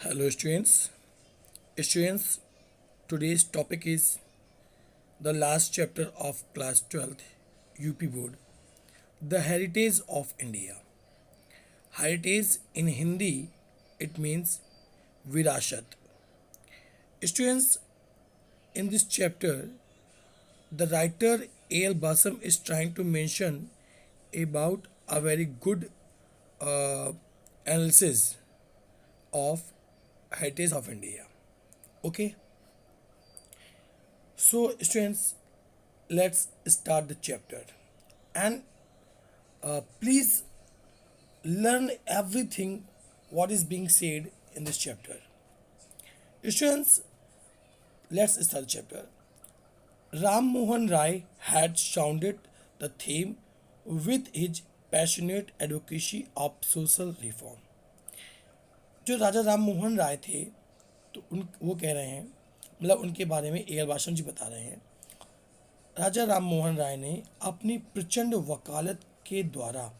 Hello, students. Students, today's topic is the last chapter of class 12th UP board, the heritage of India. Heritage in Hindi, it means virashat. Students, in this chapter, the writer A.L. Basam is trying to mention about a very good uh, analysis of heritage of India. Okay, so students, let's start the chapter and please learn everything what is being said in this chapter. Students, let's start the chapter. Ram Mohan Rai had sounded the theme with his passionate advocacy of social reform. जो राजा राम मोहन राय थे, तो उन वो कह रहे हैं, मतलब उनके बारे में ए आर वासम जी बता रहे हैं, राजा राम मोहन राय ने अपनी प्रचंड वकालत के द्वारा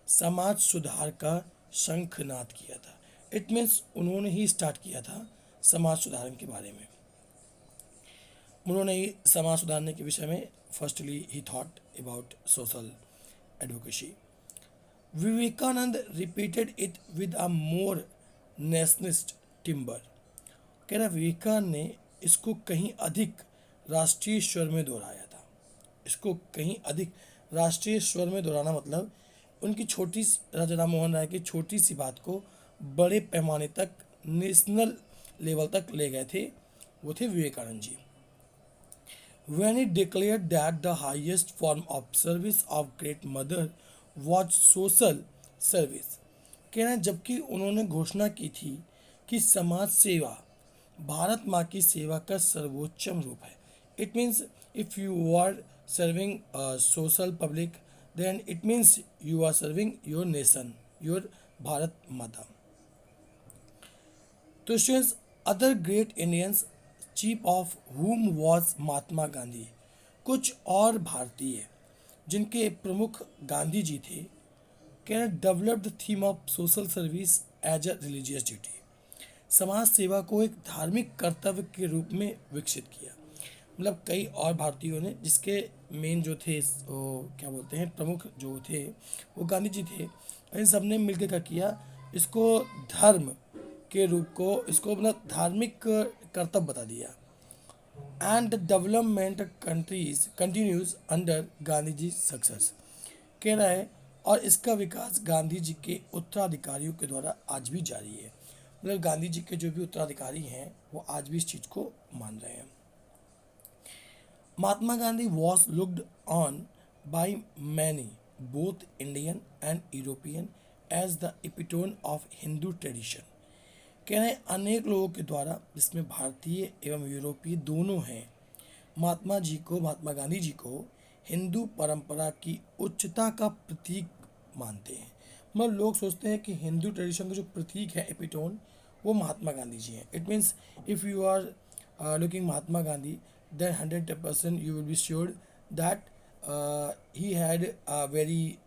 समाज सुधार का शंखनाद किया था. इट मीन्स उन्होंने ही स्टार्ट किया था समाज सुधारण के बारे में. उन्होंने ही समाज सुधारने के विषय में firstly he thought about social advocacy. Vivekananda repeated it with a more nationalist timber. कह रहा विवेकानंद ने इसको कहीं अधिक राष्ट्रीय स्वर में दोहराया था. इसको कहीं अधिक राष्ट्रीय स्वर में दोहराना मतलब उनकी छोटी राजा राम मोहन राय की छोटी सी बात को बड़े पैमाने तक नेशनल लेवल तक ले गए थे. वो थे Vivekananda ji. When he declared that the highest form of service of great mother was social service. कहना है जबकि उन्होंने घोषणा की थी कि समाज सेवा भारत माँ की सेवा का सर्वोच्चम रूप है. It means if you are serving social public then it means you are serving your nation, your Bharat Mata. तो students, other great Indians chief of whom was Mahatma Gandhi. कुछ और भारतीय जिनके प्रमुख गांधी जी थे, can develop the theme of social service as a religious duty. समाज सेवा को एक धार्मिक कर्तव्य के रूप में विकसित किया. मतलब कई और भारतीयों ने, जिसके मेन जो थे वो क्या बोलते हैं प्रमुख जो थे वो गांधी जी थे. इन सब ने मिलकर क्या किया, इसको धर्म के रूप को, इसको मतलब धार्मिक कर्तव्य बता दिया. And the development countries continues under Gandhi ji success. कह रहा है और इसका विकास गांधी जी के उत्तराधिकारियों के द्वारा आज भी जारी है. मतलब गांधी जी के जो भी उत्तराधिकारी हैं वो आज भी इस चीज़ को मान रहे हैं. Mahatma Gandhi was looked on by many both Indian and European as the epitome of Hindu tradition. कह रहे हैं अनेक लोगों के द्वारा, जिसमें भारतीय एवं यूरोपीय दोनों हैं, महात्मा गांधी जी को हिंदू परंपरा की उच्चता का प्रतीक मानते हैं. मतलब लोग सोचते हैं कि हिंदू ट्रेडिशन का जो प्रतीक है एपिटोन, वो महात्मा गांधी जी हैं. It means if you are looking Mahatma Gandhi then 100% you will be sure that he had a very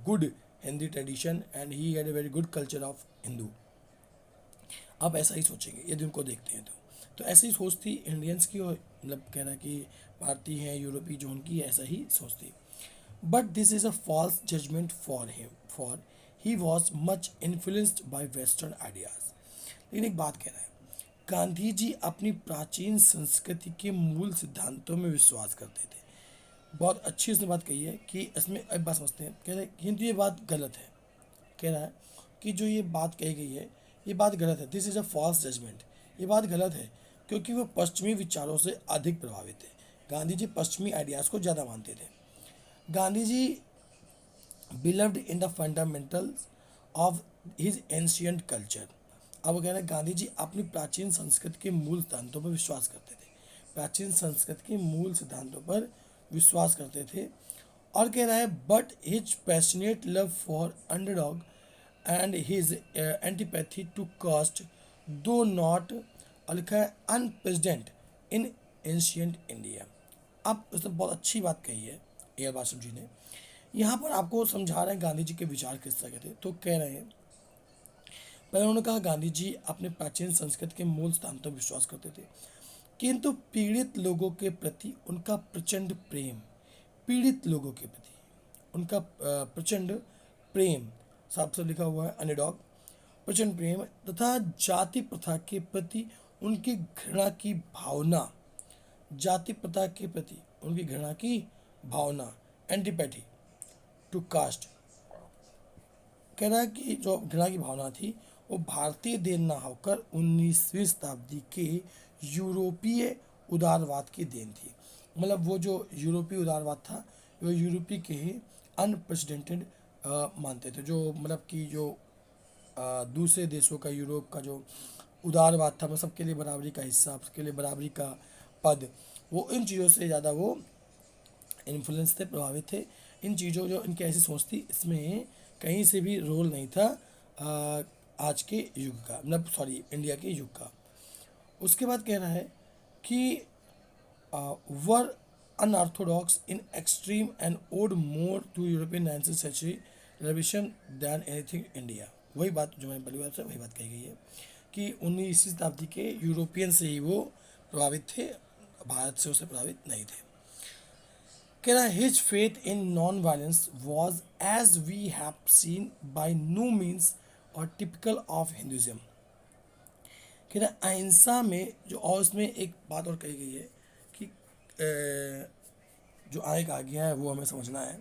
good Hindi tradition and he had a very good culture of Hindu. आप ऐसा ही सोचेंगे यदि उनको देखते हैं तो ऐसी सोच थी इंडियंस की, और मतलब कहना कि भारतीय हैं यूरोपीय जो उनकी ऐसा ही सोच थी. But this is a false judgement for him, for he was much influenced by western ideas. लेकिन एक बात कह रहा है, गांधी जी अपनी प्राचीन संस्कृति के मूल सिद्धांतों में विश्वास करते थे. बहुत अच्छी उसने बात कही है कि इसमें एक बात समझते हैं. कह रहे हैं किंतु ये बात गलत है. कह रहा है कि जो ये बात कही गई है ये बात गलत है. This is a false judgement. ये बात गलत है क्योंकि वो पश्चिमी विचारों से अधिक प्रभावित थे. गांधी जी पश्चिमी आइडियाज़ को ज़्यादा मानते थे. Gandhi ji believed in the fundamentals of his ancient culture. अब वो कह रहे हैं गांधी जी अपनी प्राचीन संस्कृति के मूल सिद्धांतों पर विश्वास करते थे. प्राचीन संस्कृति के मूल सिद्धांतों पर विश्वास करते थे. और कह रहा है but his passionate love for underdog and his antipathy to caste though not लिखा है अनप्रेसिडेंट इन एंशियंट इंडिया. अब उसने बहुत अच्छी बात कही है ए आर वासव जी ने. यहाँ पर आपको समझा रहे हैं गांधी जी के विचार किस तरह के थे. तो कह रहे हैं पर उन्होंने कहा गांधी जी अपने प्राचीन संस्कृति के मूल सिद्धांतों पर विश्वास करते थे, किंतु पीड़ित लोगों के प्रति उनका प्रचंड प्रेम, पीड़ित लोगों के प्रति उनका प्रचंड प्रेम, साफ साफ लिखा हुआ है अंडरडॉग, प्रचंड प्रेम तथा जाति प्रथा के प्रति उनकी घृणा की भावना, जाति प्रथा के प्रति उनकी घृणा की भावना, एंटीपैथी टू कास्ट, कह रहा है कि जो घृणा की भावना थी वो भारतीय देन ना होकर 19वीं शताब्दी के यूरोपीय उदारवाद की देन थी। मतलब वो जो यूरोपीय उदारवाद था वो यूरोपीय के ही अनप्रेसिडेंटेड मानते थे, जो मतलब कि जो दूसरे देशों का, यूरोप का जो उदारवाद था, मतलब सबके लिए बराबरी का हिस्सा, सबके लिए बराबरी का पद, वो इन चीज़ों से ज़्यादा वो इन्फ्लुएंस थे, प्रभावित थे। इन चीज़ों जो इनकी ऐसी सोच थी, इसमें कहीं से भी रोल नहीं था आज के युग का, मतलब सॉरी इंडिया के युग का। उसके बाद कह रहा है कि were unorthodox in extreme and owed more to European 19th century revision than anything India. वही बात जो मैंने पहली बार से वही बात कही गई है कि 19वीं शताब्दी के यूरोपियन से ही वो प्रभावित थे, भारत से उसे प्रभावित नहीं थे। कह रहा है his faith in non violence was as we have seen by no means और टिपिकल ऑफ हिंदुज़म। कह रहा है अहिंसा में जो, और उसमें एक बात और कही गई है कि जो आगे कहा गया है वो हमें समझना है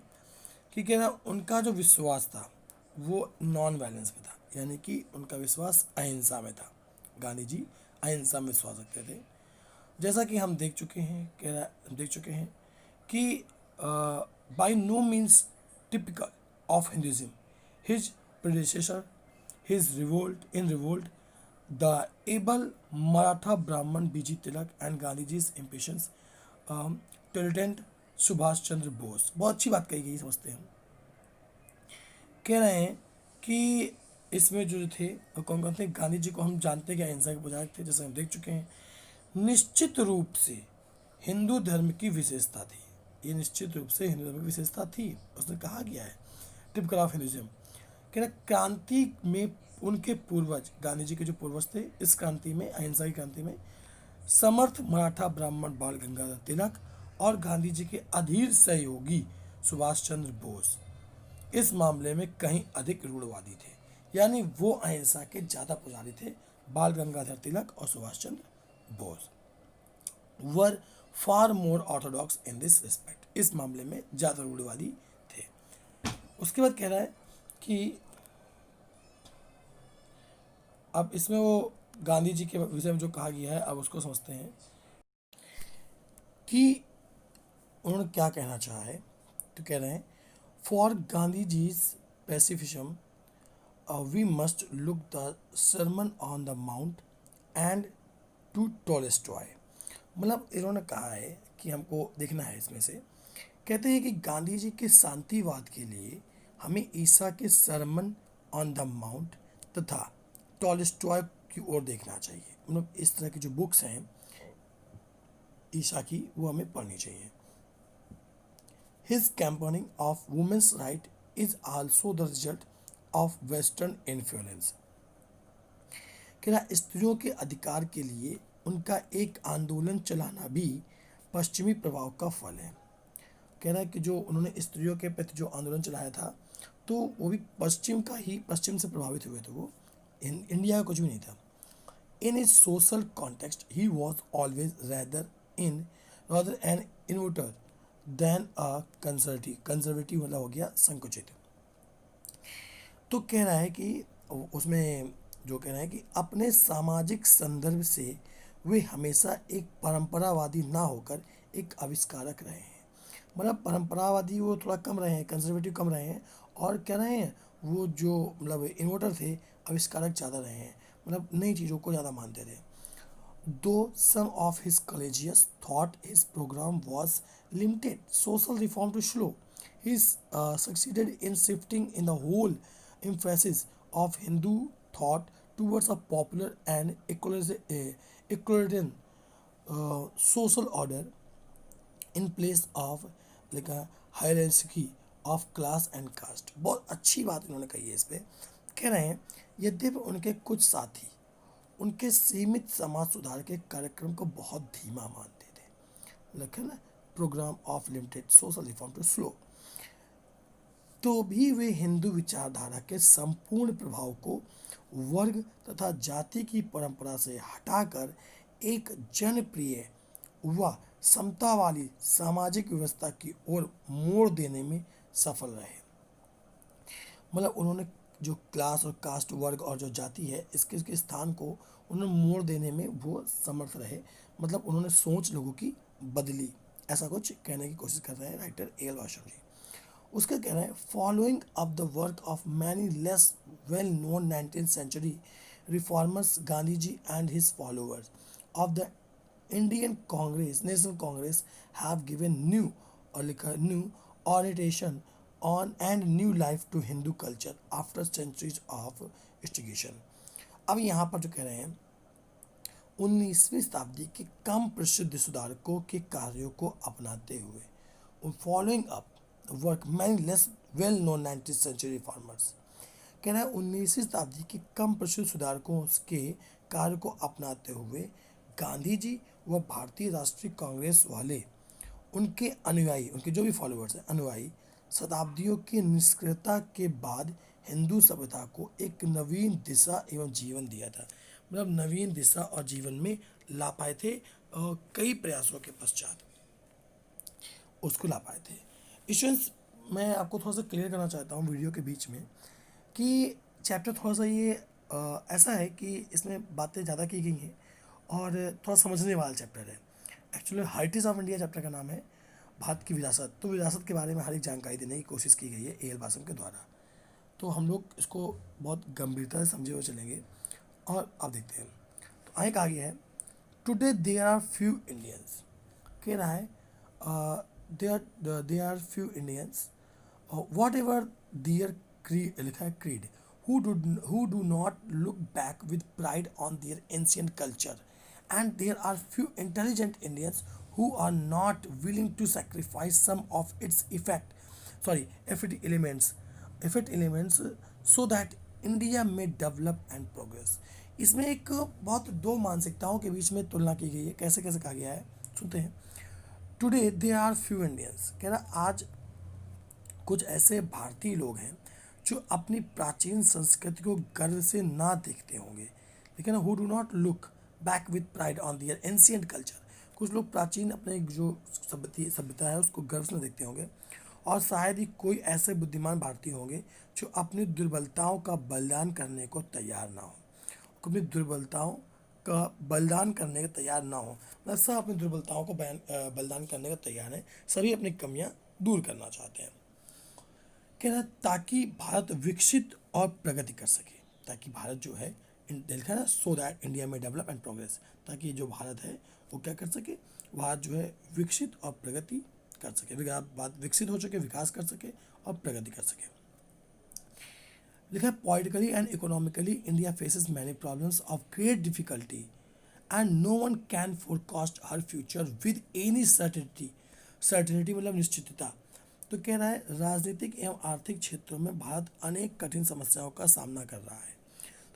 कि कह रहा उनका जो विश्वास था वो नॉन वायलेंस में था, यानी कि उनका विश्वास अहिंसा में था। गांधी जी अहिंसा में विश्वास रखते थे, जैसा कि हम देख चुके हैं, कह रहा हम देख चुके हैं कि by no means typical of Hinduism his predecessor his revolt, the able Maratha Brahman B.G. Tilak and Gandhiji's impatience, tolerant Subhash Chandra Bose. बहुत अच्छी बात कही गई, समझते हैं। कह रहे हैं कि इसमें जो थे कौन कौन थे, गांधी जी को हम जानते हैं कि अहिंसा के पुजारक थे, जैसे हम देख चुके हैं। निश्चित रूप से हिंदू धर्म की विशेषता थी, ये निश्चित रूप से हिंदू धर्म की विशेषता थी, उसने कहा गया है टिपिकल ऑफ हिंदुइज्म। कह रहा क्रांति में उनके पूर्वज, गांधी जी के जो पूर्वज थे इस क्रांति में, अहिंसा की क्रांति में, समर्थ मराठा ब्राह्मण बाल गंगाधर तिलक और गांधी जी के अधीर सहयोगी सुभाष चंद्र बोस इस मामले में कहीं अधिक रूढ़वादी थे, यानी वो अहिंसा के ज़्यादा पुजारी थे। बाल गंगाधर तिलक और सुभाष चंद्र बोस वर फार मोर ऑर्थोडॉक्स इन दिस रिस्पेक्ट, इस मामले में ज़्यादा रूढ़वादी थे। उसके बाद कह रहा है कि अब इसमें वो गांधी जी के विषय में जो कहा गया है, अब उसको समझते हैं कि उन्होंने क्या कहना चाहा है। तो कह रहे हैं for Gandhi ji's pacifism we must look the Sermon on the Mount and to Tolstoy. मतलब इन्होंने कहा है कि हमको देखना है इसमें से, कहते हैं कि गांधी जी के शांतिवाद के लिए हमें ईसा के सरमन ऑन द माउंट तथा टॉलस्टॉय की ओर देखना चाहिए। मतलब इस तरह की जो बुक्स हैं ईसा की, वो हमें पढ़नी चाहिए। His campaigning of women's right is also the result of western influence. कह रहा स्त्रियों के अधिकार के लिए उनका एक आंदोलन चलाना भी पश्चिमी प्रभाव का फल है। कह रहा है कि जो उन्होंने स्त्रियों के प्रति जो आंदोलन चलाया था तो वो भी पश्चिम का ही, पश्चिम से प्रभावित हुए थे, वो इंडिया का कुछ भी नहीं था। In is social context he was always rather an innovator than a conservative. Conservative मतलब हो गया संकुचित। तो कह रहा है कि उसमें जो कह रहा है कि अपने सामाजिक संदर्भ से वे हमेशा एक परंपरावादी ना होकर एक आविष्कारक रहे हैं। मतलब परंपरावादी वो थोड़ा कम रहे हैं, कंजर्वेटिव कम रहे हैं, और कह रहे हैं वो जो मतलब इन्वर्टर थे, आविष्कारक ज़्यादा रहे हैं, मतलब नई चीज़ों को ज़्यादा मानते थे। Though some of his colleagues thought his programme was limited social reform too slow, he succeeded in shifting in the whole emphasis of Hindu thought towards a popular and equalitarian social order in place of like a hierarchy of class and caste। बहुत अच्छी बात इन्होंने कही है इस पे। कह रहे हैं यद्यपि उनके कुछ साथी उनके सीमित समाज सुधार के कार्यक्रम को बहुत धीमा मानते थे, लेकिन programme of limited social reform too slow, तो भी वे हिंदू विचारधारा के संपूर्ण प्रभाव को वर्ग तथा जाति की परंपरा से हटाकर एक जनप्रिय व समता वाली सामाजिक व्यवस्था की ओर मोड़ देने में सफल रहे। मतलब उन्होंने जो क्लास और कास्ट वर्ग और जो जाति है इसके स्थान को उन्होंने मोड़ देने में वो समर्थ रहे, मतलब उन्होंने सोच लोगों की बदली, ऐसा कुछ कहने की कोशिश कर रहे हैं राइटर ए एल वाशम जी। उसका कहना है following up the work of many less well known 19th century reformers Gandhi ji and his followers of the Indian Congress National Congress have given new और लिखा new orientation on and new life to Hindu culture after centuries of instigation। अब यहाँ पर जो कह रहे हैं 19वीं शताब्दी के कम प्रसिद्ध सुधारकों के कार्यों को अपनाते हुए following up work many less well known 19th century reformers, कह रहा है 19वीं शताब्दी के कम प्रसिद्ध सुधारकों के कार्य को अपनाते हुए गांधी जी व भारतीय राष्ट्रीय कांग्रेस वाले उनके अनुयायी, उनके जो भी फॉलोअर्स हैं अनुयायी, शताब्दियों की निष्क्रियता के बाद हिंदू सभ्यता को एक नवीन दिशा एवं जीवन दिया था। मतलब नवीन दिशा और जीवन में ला पाए थे, कई प्रयासों के पश्चात उसको ला पाए थे। स्टूडेंट्स, मैं आपको थोड़ा सा क्लियर करना चाहता हूँ वीडियो के बीच में कि चैप्टर थोड़ा सा ये ऐसा है कि इसमें बातें ज़्यादा की गई हैं और थोड़ा समझने वाला चैप्टर है। Actually heritage of India chapter का नाम है भारत की विरासत, तो विरासत के बारे में हर एक जानकारी देने की कोशिश की गई है ए एल वासम के द्वारा। तो हम लोग इसको बहुत गंभीरता से समझे हुए चलेंगे और अब देखते हैं। तो आगे आगे है today there are few Indians, कह रहा है there are few Indians whatever their creed, लिखा है creed, who do not look back with pride on their ancient culture, and there are few intelligent Indians who are not willing to sacrifice some of its effect elements so that India may develop and progress। इसमें एक बहुत दो मानसिकताओं के बीच में तुलना की गई है, कैसे कैसे कहा गया है सुनते हैं। Today there are few Indians, कह रहा आज कुछ ऐसे भारतीय लोग हैं जो अपनी प्राचीन संस्कृति को गर्व से ना देखते होंगे, लेकिन who do not look back with pride on their ancient culture, कुछ लोग प्राचीन अपने जो सभ्यता है उसको गर्व से देखते होंगे, और शायद ही कोई ऐसे बुद्धिमान भारतीय होंगे जो अपनी दुर्बलताओं का बलिदान करने को तैयार ना हो, अपनी दुर्बलताओं का बलिदान करने को तैयार ना हो, मतलब सब अपनी दुर्बलताओं को बलिदान करने को तैयार हैं, सभी अपनी कमियां दूर करना चाहते हैं। कह रहा ताकि भारत विकसित और प्रगति कर सके, ताकि भारत जो है लिखा है ना सो दैट इंडिया में डेवलप एंड प्रोग्रेस, ताकि जो भारत है वो क्या कर सके, भारत जो है विकसित और प्रगति कर सके, भारत विकसित हो सके, विकास कर सके और प्रगति कर सके। लिखा है politically and economically India faces many problems of great difficulty and no one can forecast her future with any certainty मतलब निश्चितता। तो कह रहा है राजनीतिक एवं आर्थिक क्षेत्रों में भारत अनेक कठिन समस्याओं का सामना कर रहा है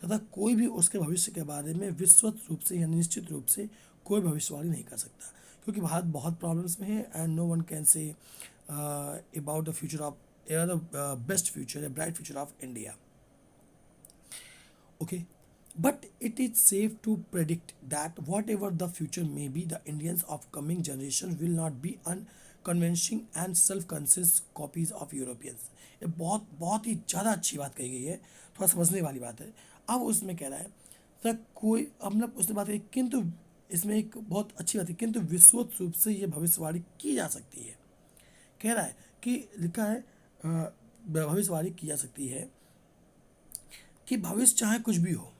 तथा कोई भी उसके भविष्य के बारे में विस्तृत रूप से या निश्चित रूप से कोई भविष्यवाणी नहीं कर सकता, क्योंकि भारत बहुत प्रॉब्लम्स में है and no one can say about the future of best future a bright future of India. Okay, but it is safe to predict that whatever the future may be, the Indians of coming generation will not be unconvincing and self-conscious copies of Europeans। ये बहुत ही ज़्यादा अच्छी बात कही गई है, थोड़ा समझने वाली बात है। अब उसमें कह रहा है सर कोई मतलब उसने बात कही, किंतु इसमें एक बहुत अच्छी बात है, किंतु विश्वत रूप से ये भविष्यवाणी की जा सकती है। कह रहा है कि लिखा है भविष्यवाणी की जा सकती है कि भविष्य चाहे कुछ भी हो,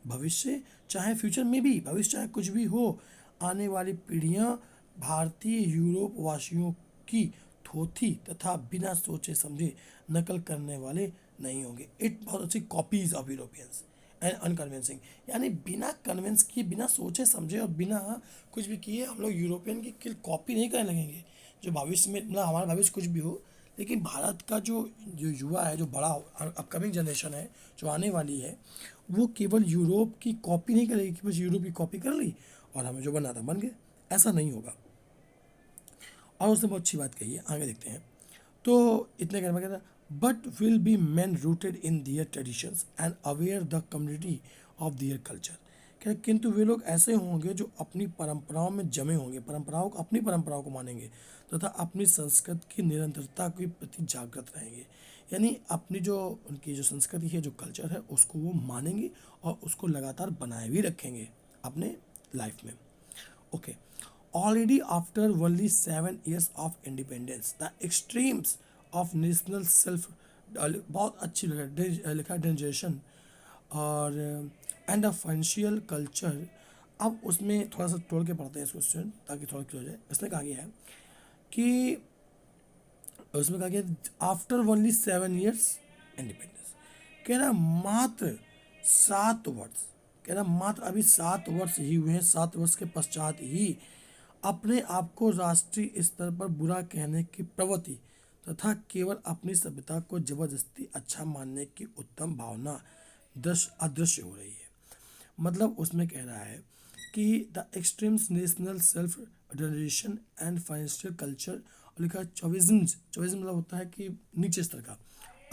भविष्य चाहे फ्यूचर में भी भविष्य चाहे कुछ भी हो, आने वाली पीढ़ियां भारतीय यूरोप वासियों की थोथी तथा बिना सोचे समझे नकल करने वाले नहीं होंगे। इट बहुत अच्छी copies of Europeans and unconvincing, यानी बिना कन्विंस किए, बिना सोचे समझे और बिना कुछ भी किए हम लोग यूरोपियन की कॉपी नहीं करने लगेंगे। जो भविष्य में मतलब हमारा भविष्य कुछ भी हो, लेकिन भारत का जो जो युवा है, जो बड़ा अपकमिंग जनरेशन है, जो आने वाली है, वो केवल यूरोप की कॉपी नहीं करेगी कि बस यूरोप की कॉपी कर ली और हमें जो बना था बन गए, ऐसा नहीं होगा। और उसने बहुत अच्छी बात कही है, आगे देखते हैं। तो इतने कहने में कहता but will be men rooted in their traditions and aware the community of their culture. क्या किंतु वे लोग ऐसे होंगे जो अपनी परंपराओं में जमे होंगे, परंपराओं को, अपनी परंपराओं को मानेंगे तथा अपनी संस्कृति की निरंतरता के प्रति जागृत रहेंगे। यानी अपनी जो उनकी जो संस्कृति है, जो कल्चर है, उसको वो मानेंगे और उसको लगातार बनाए भी रखेंगे अपने लाइफ में। Okay. Already after only 7 years of independence, the extremes of national self बहुत अच्छी लिखा जनरेशन और एंड अ फाइनेंशियल कल्चर। अब उसमें थोड़ा सा तोड़ के पढ़ते हैं इस क्वेश्चन ताकि थोड़ा क्लियर हो जाए। इसने कहा गया है कि उसमें कहा गया आफ्टर ओनली 7 years इंडिपेंडेंस, कह रहा मात्र 7 वर्ष, कह रहा मात्र अभी 7 वर्ष ही हुए हैं, 7 वर्ष के पश्चात ही अपने आप को राष्ट्रीय स्तर पर बुरा कहने की प्रवृत्ति तथा केवल अपनी सभ्यता को जबरदस्ती अच्छा मानने की उत्तम भावना अदृश्य हो रही है। मतलब उसमें कह रहा है कि the extremes national self generation and financial culture, और लिखा है चौविज्म। चौविज्म मतलब होता है कि नीचे स्तर का,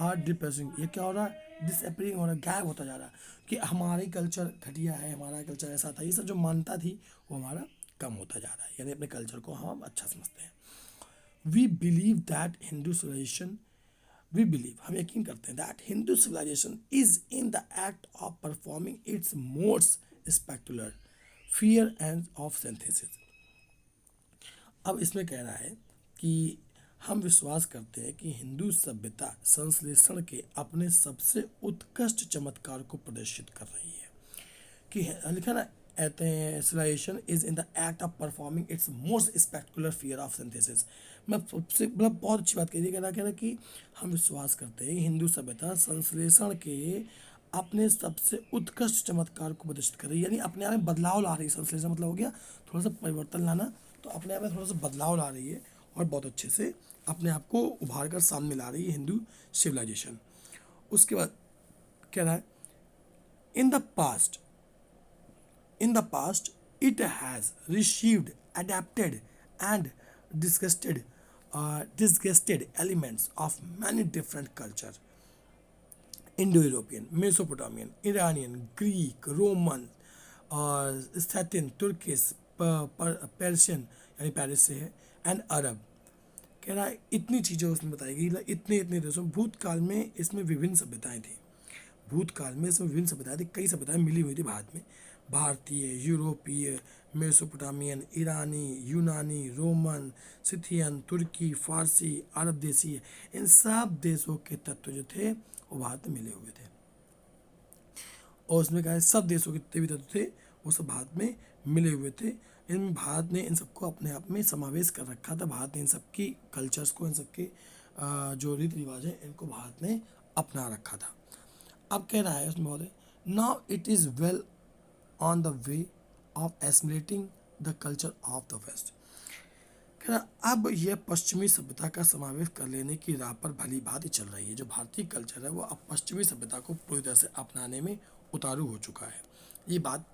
आर डिप्रेसिंग, ये क्या हो रहा है, डिसअपियरिंग हो रहा है, गायब होता जा रहा है कि हमारी कल्चर घटिया है, हमारा कल्चर ऐसा था, ये सब जो मानता थी वो हमारा कम होता जा रहा है। यानी अपने कल्चर को हम अच्छा समझते हैं। We believe that Hindu civilization, we believe हम यकीन करते हैं that Hindu civilization is in the act of performing its most spectacular fear and of synthesis. अब इसमें कह रहा है कि हम विश्वास करते हैं कि हिंदू सभ्यता संश्लेषण के अपने सबसे उत्कृष्ट चमत्कार को प्रदर्शित कर रही है। कि लिखा ना, कहते हैं civilization is in the act of performing its most spectacular fear of synthesis. मैं सबसे मतलब बहुत अच्छी बात कही थी, कह रहा कि हम विश्वास करते हैं हिंदू सभ्यता संश्लेषण के अपने सबसे उत्कृष्ट चमत्कार को प्रदर्शित कर रही है, यानी अपने आप में बदलाव ला रही है। संश्लेषण मतलब हो गया थोड़ा सा परिवर्तन लाना, तो अपने आप में थोड़ा सा बदलाव ला रही है और बहुत अच्छे से अपने आप को उभार कर सामने ला रही है हिंदू सिविलाइजेशन। उसके बाद कह रहा है in the past, in the past, it has received, adapted, and disgusted elements of many different cultures: Indo-European, Mesopotamian, Iranian, Greek, Roman, और Scythian, Turkish, Persian यानी पेरिस से है, एंड अरब। कह रहा है इतनी चीज़ें उसमें बताई गई, इतने इतने देशों भूतकाल में इसमें विभिन्न सभ्यताएं थी। भूतकाल में इसमें विभिन्न सभ्यताएं थी, कई सभ्यताएं मिली हुई थी भारत में। भारतीय, यूरोपीय, मेसोपोटामियन, ईरानी, यूनानी, रोमन, सिथियन, तुर्की, फारसी, अरब देशीय, इन सब देशों के तत्व जो थे वो भारत में मिले हुए थे। और उसमें कहा है सब देशों के जितने भी तत्व थे वो सब भारत में मिले हुए थे। इन भारत ने इन सबको अपने आप में समावेश कर रखा था। भारत ने इन सबकी कल्चर्स को, इन सबके जो रीति रिवाज है, इनको भारत ने अपना रखा था। अब कह रहा है उसमें महोदय, now it is well on the way of assimilating the culture of the west. कह रहा अब यह पश्चिमी सभ्यता का समावेश कर लेने की राह पर भली भांति चल रही है। जो भारतीय कल्चर है वो अब पश्चिमी सभ्यता को पूरी तरह से अपनाने में उतारू हो चुका है। ये बात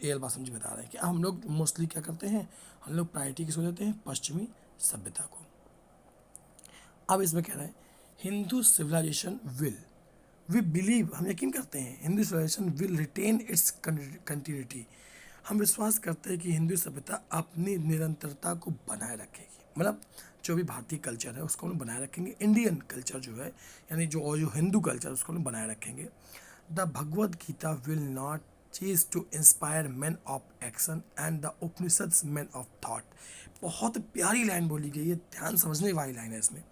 एल बासम जी बता रहे हैं कि हम लोग मोस्टली क्या करते हैं, हम लोग प्रायोरिटी किसको देते हैं, पश्चिमी सभ्यता को। अब इसमें कह रहे हैं Hindu civilization will, we believe हम यकीन करते हैं Hindu civilization will retain its continuity. हम विश्वास करते हैं कि हिंदू सभ्यता अपनी निरंतरता को बनाए रखेगी। मतलब जो भी भारतीय कल्चर है उसको हम बनाए रखेंगे। इंडियन कल्चर जो है यानी जो हिंदू कल्चर उसको हम बनाए रखेंगे। The Bhagavad Gita will not cease to inspire men of action and the Upanishads men of thought. बहुत प्यारी लाइन बोली गई है, ध्यान समझने वाली लाइन है। इसमें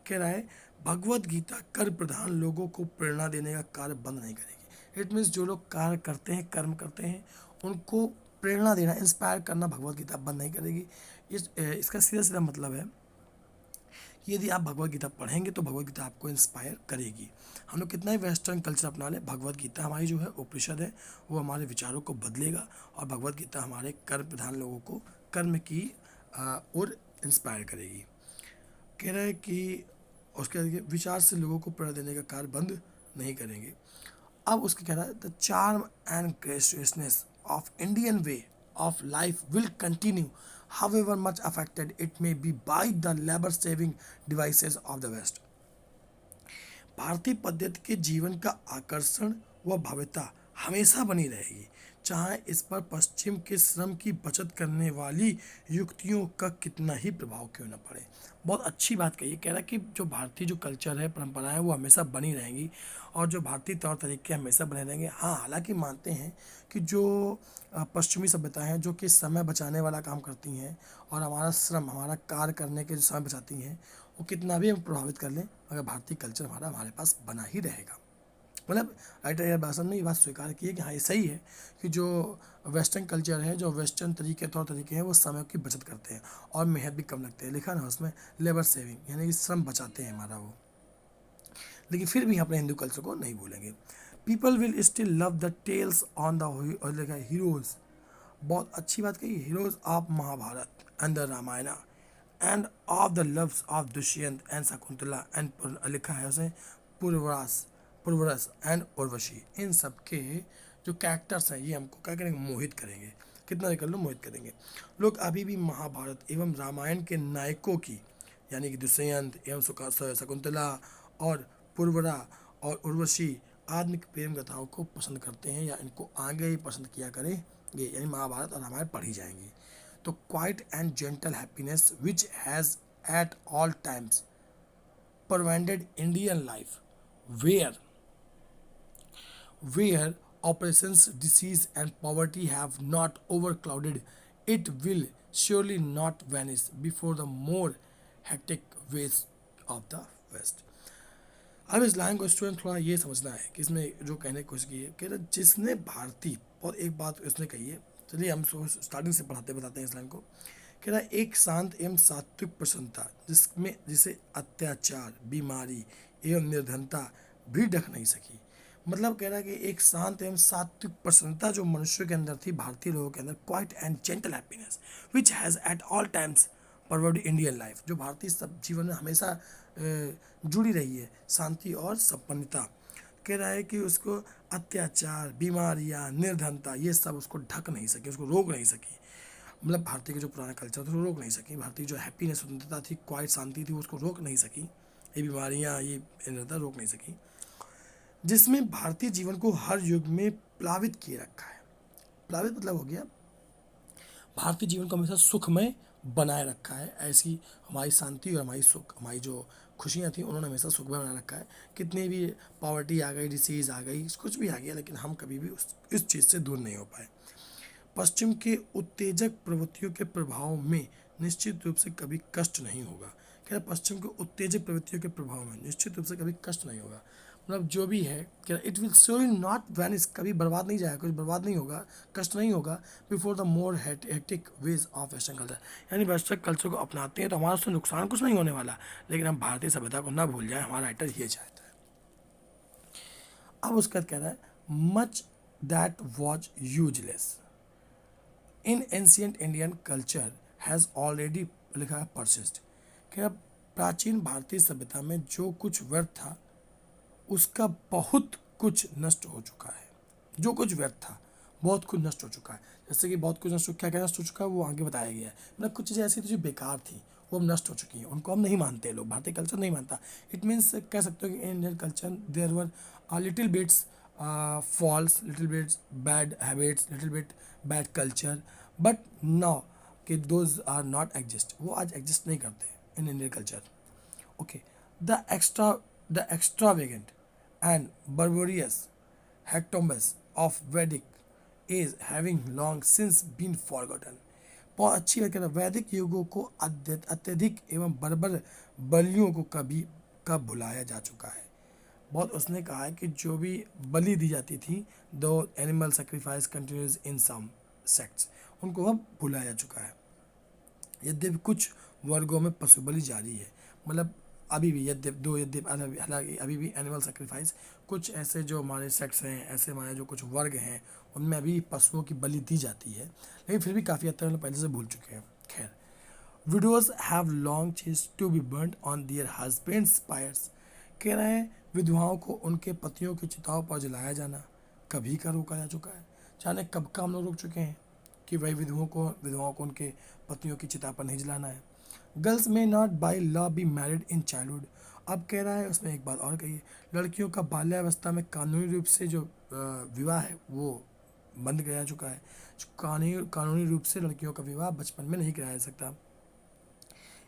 कह रहा है भगवद गीता कर प्रधान लोगों को प्रेरणा देने का कार्य बंद नहीं करेगी। इट मीन्स जो लोग कार्य करते हैं, कर्म करते हैं, उनको प्रेरणा देना, इंस्पायर करना भगवद गीता बंद नहीं करेगी। इसका सीधा सीधा मतलब है कि यदि आप भगवद गीता पढ़ेंगे तो भगवद गीता आपको इंस्पायर करेगी। हम लोग कितना ही वेस्टर्न कल्चर अपना लें, भगवद गीता हमारी जो है उपनिषद है वो हमारे विचारों को बदलेगा और भगवद गीता हमारे कर्म प्रधान लोगों को कर्म की ओर इंस्पायर करेगी। कह रहा है कि उसके आगे विचार से लोगों को प्रेरणा देने का कार्य बंद नहीं करेंगे। अब उसके कह रहा है the charm and graciousness of Indian way of life will continue however much affected it may be by the labor saving devices of the west। भारतीय पद्धति के जीवन का आकर्षण व भव्यता हमेशा बनी रहेगी, चाहे इस पर पश्चिम के श्रम की बचत करने वाली युक्तियों का कितना ही प्रभाव क्यों न पड़े। बहुत अच्छी बात कही, कह रहा है कि जो भारतीय जो कल्चर है, परंपराएं, वो हमेशा बनी रहेंगी और जो भारतीय तौर तरीके हमेशा बने रहेंगे। हाँ, हालांकि मानते हैं कि जो पश्चिमी सभ्यताएं हैं जो कि समय बचाने वाला काम करती हैं और हमारा श्रम, हमारा कार्य करने के जो समय बचाती हैं, वो कितना भी हम प्रभावित कर लें मगर भारतीय कल्चर हमारे पास बना ही रहेगा। मतलब राइटर यार बासन ने ये बात स्वीकार की है कि हाँ, ये सही है कि जो वेस्टर्न कल्चर है, जो वेस्टर्न तरीके तौर तरीके हैं, वो समय की बचत करते हैं और मेहनत भी कम लगते हैं। लिखा ना उसमें लेबर सेविंग, यानी कि श्रम बचाते हैं हमारा वो। लेकिन फिर भी अपने हिंदू कल्चर को नहीं भूलेंगे। People will still love the tales on the heroes. बहुत अच्छी बात कही, heroes of Mahabharata and the Ramayana and of the loves of Dushyant and Shakuntala and लिखा है उसे पुरवरस एंड उर्वशी। इन सब के जो कैरेक्टर्स हैं ये हमको क्या करेंगे, मोहित करेंगे। कितना भी कर लो, मोहित करेंगे। लोग अभी भी महाभारत एवं रामायण के नायकों की, यानी कि दुष्यंत एवं शकुंतला और पुरवरा और उर्वशी आदि प्रेम कथाओं को पसंद करते हैं या इनको आगे ही पसंद किया करेंगे, यानी महाभारत और रामायण पढ़ी जाएंगी। तो quiet and gentle happiness which has at all times pervaded Indian life where oppressions, disease and poverty have not overclouded it will surely not vanish before the more hectic ways of the west। अब इस line को student थोड़ा ये समझना है कि इसमें जो कहने की कोशिश की है कि जिसने भारतीय, और एक बात इसने कही है, चलिए हम स्टार्टिंग से पढ़ाते बताते हैं इस लाइन को। कह रहा है एक शांत एवं सात्विक प्रसन्नता जिसे अत्याचार, बीमारी एवं निर्धनता भी ढक नहीं सकी। मतलब कह रहा है कि एक शांत एवं सात्विक प्रसन्नता जो मनुष्य के अंदर थी, भारतीय लोगों के अंदर, quiet and gentle happiness which has at all times pervaded Indian life, जो भारतीय सब जीवन में हमेशा जुड़ी रही है, शांति और संपन्नता। कह रहा है कि उसको अत्याचार, बीमारियां, निर्धनता, ये सब उसको ढक नहीं सके, उसको रोक नहीं सकी। मतलब भारतीय के जो पुराना कल्चर था उसको रोक नहीं सकी। भारतीय जो हैप्पीनेस, स्वतंत्रता थी, क्वाइट शांति थी, उसको रोक नहीं सकी। ये बीमारियां, ये निर्धनता रोक नहीं सकी, जिसमें भारतीय जीवन को हर युग में प्लावित किए रखा है। प्लावित मतलब हो गया भारतीय जीवन को हमेशा सुखमय बनाए रखा है। ऐसी हमारी शांति और हमारी सुख, हमारी जो खुशियाँ थी, उन्होंने हमेशा सुखमय बना रखा है। कितनी भी पॉवर्टी आ गई, डिसीज़ आ गई, कुछ भी आ गया, लेकिन हम कभी भी इस चीज़ से दूर नहीं हो पाए। पश्चिम के उत्तेजक प्रवृत्तियों के प्रभाव में निश्चित रूप से कभी कष्ट नहीं होगा। क्या पश्चिम के उत्तेजक प्रवृत्तियों के प्रभाव में निश्चित रूप से कभी कष्ट नहीं होगा। मतलब जो भी है क्या, it will surely not vanish, कभी बर्बाद नहीं जाएगा, कुछ बर्बाद नहीं होगा, कष्ट नहीं होगा before the more hectic ways of western culture. यानी वेस्टर्न कल्चर को अपनाते हैं तो हमारा उससे नुकसान कुछ नहीं होने वाला, लेकिन हम भारतीय सभ्यता को ना भूल जाए, हमारा राइटर ये चाहता है। अब उसका कह रहा है much that was useless in ancient Indian culture has already लिखा है परसिस्ट। क्या प्राचीन भारतीय सभ्यता में जो कुछ व्यर्थ था उसका बहुत कुछ नष्ट हो चुका है। जो कुछ व्यर्थ था बहुत कुछ नष्ट हो चुका है। जैसे कि बहुत कुछ नष्ट, क्या क्या नष्ट हो चुका है वो आगे बताया गया है। मतलब कुछ चीज़ें ऐसी थी जो बेकार थी, वो अब नष्ट हो चुकी हैं, उनको हम नहीं मानते, लोग भारतीय कल्चर नहीं मानता। इट मीन्स कह सकते हो कि in Indian culture there were little bits faults, little bits bad habits, little bit bad culture, but now कि दोज आर नॉट एग्जिस्ट, वो आज एग्जिस्ट नहीं करते in Indian culture. Okay, the extravagant and barbarous hectombs of Vedic age having long since been forgotten। बहुत अच्छी बात कहना, वैदिक युगों को अत्यधिक एवं बर्बर बलियों को कब भुलाया जा चुका है। बहुत उसने कहा है कि जो भी बलि दी जाती थी, दो animal sacrifice continues in some sects, उनको अब भुलाया जा चुका है। यद्यपि कुछ वर्गों में पशु बलि जारी है। मतलब अभी भी हालांकि अभी भी एनिमल सेक्रीफाइस, कुछ ऐसे जो हमारे सेक्ट्स हैं, ऐसे हमारे जो कुछ वर्ग हैं, उनमें अभी पशुओं की बलि दी जाती है, लेकिन फिर भी काफ़ी हद तक हम पहले से भूल चुके हैं। खैर, widows have long chase to be burned on their husbands pyres. कह रहे हैं विधवाओं को उनके पतियों की चिताओं पर जलाया जाना कभी का रोका जा चुका है। जाने कब का हम लोग रोक चुके हैं कि वही विधवाओं को उनके पतियों की चिता पर नहीं जलाना है। गर्ल्स में not by law be married in childhood. अब कह रहा है उसमें एक बात और कही है, लड़कियों का बाल्यावस्था में कानूनी रूप से जो विवाह है वो बंद किया जा चुका है। कानूनी रूप से लड़कियों का विवाह बचपन में नहीं कराया जा सकता।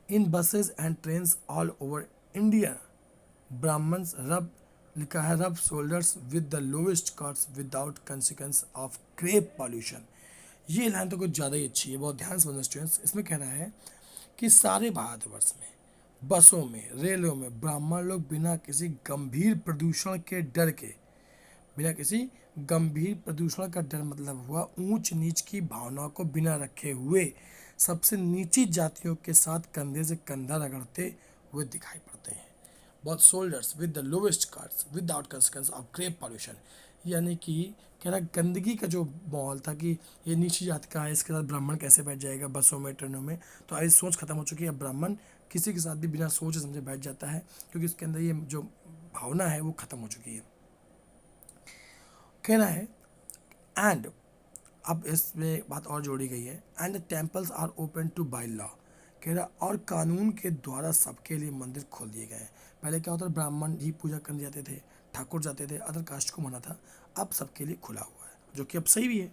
In buses and train all over India Brahmins rub, लिखा है rub shoulders with the lowest castes without consequence of grave pollution. ये लाइन तो कुछ ज़्यादा ही अच्छी है, बहुत ध्यान से समझना स्टूडेंट्स। इसमें कह रहा है कि सारे भारतवर्ष में बसों में रेलों में ब्राह्मण लोग बिना किसी गंभीर प्रदूषण का डर मतलब हुआ ऊंच नीच की भावना को बिना रखे हुए सबसे नीची जातियों के साथ कंधे से कंधा रगड़ते हुए दिखाई पड़ते हैं। बहुत soldiers with the lowest cards without consequence of grave pollution, यानी कि कह रहा गंदगी का जो माहौल था कि ये नीची जाति का है, इसके साथ ब्राह्मण कैसे बैठ जाएगा बसों में ट्रेनों में, तो ऐसी सोच खत्म हो चुकी है। ब्राह्मण किसी के साथ भी बिना सोच समझे बैठ जाता है क्योंकि इसके अंदर ये जो भावना है वो खत्म हो चुकी है। कहना है एंड, अब इसमें बात और जोड़ी गई है, and the temples are open to by law. कह रहा और कानून के द्वारा सबके लिए मंदिर खोल दिए गए हैं। पहले क्या होता था, ब्राह्मण ही पूजा करने जाते थे, ठाकुर जाते थे, अदर कास्ट को मना था। अब सबके लिए खुला हुआ है, जो कि अब सही भी है।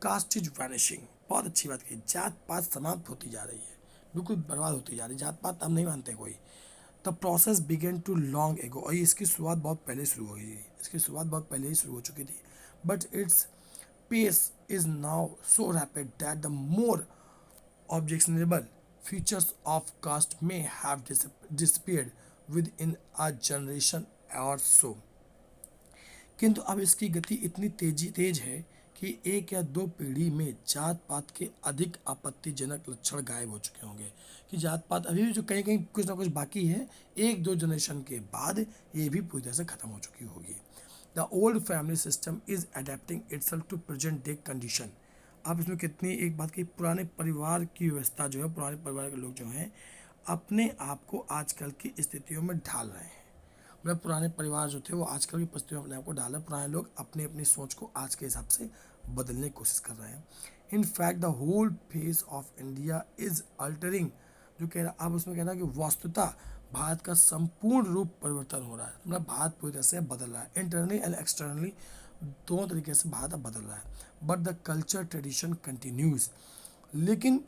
कास्ट इज वैनिशिंग, बहुत अच्छी बात की, जात पात समाप्त होती जा रही है, बिल्कुल बर्बाद होती जा रही है, जात पात अब नहीं मानते कोई। The process began too long ago, और इसकी शुरुआत बहुत पहले शुरू हो गई थी, इसकी शुरुआत बहुत पहले ही शुरू हो चुकी थी। But it's pace is now so rapid that the more objectionable features of caste may have disappeared within a generation or so। किंतु अब इसकी गति इतनी तेज है कि एक या दो पीढ़ी में जात पात के अधिक आपत्तिजनक लक्षण गायब हो चुके होंगे। कि जात पात अभी भी जो कहीं कहीं कुछ ना कुछ बाकी है, एक दो जनरेशन के बाद ये भी पूरी तरह से खत्म हो चुकी होगी। The old family system is adapting itself to present day condition. अब इसमें कितनी एक बात की, पुराने परिवार की व्यवस्था जो है, पुराने परिवार के लोग जो हैं अपने आप को आजकल की स्थितियों में ढाल रहे हैं। मतलब पुराने परिवार जो थे वो आजकल की परिस्थितियों में अपने आप को डाल रहे हैं। पुराने लोग अपनी अपनी सोच को आज के हिसाब से बदलने की कोशिश कर रहे हैं। In fact the whole face of India is altering, जो कह रहा, अब उसमें कह रहा है कि वास्तुता भारत का संपूर्ण रूप परिवर्तन हो रहा है। मतलब भारत पूरी तरह से बदल रहा है, इंटरनली एंड एक्सटर्नली दोनों तरीके से भारत अब बदल रहा है। But the culture tradition continues, लेकिन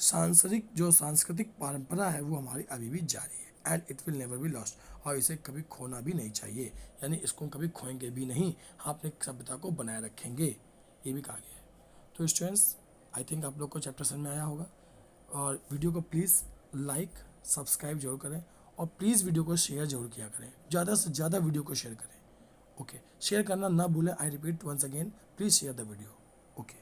सांस्कृतिक परंपरा है वो हमारी अभी भी जारी है। And it will never be lost, और इसे कभी खोना भी नहीं चाहिए, यानी इसको कभी खोएंगे भी नहीं, हम अपनी सभ्यता को बनाए रखेंगे, ये भी कहा गया है। तो स्टूडेंट्स, आई थिंक आप लोग को चैप्टर समझ में आया होगा, और वीडियो को प्लीज़ लाइक सब्सक्राइब जरूर करें, और प्लीज़ वीडियो को शेयर जरूर किया करें, ज़्यादा से ज़्यादा वीडियो को शेयर करें। ओके, शेयर करना ना भूलें। I repeat once again, please share the video. Okay.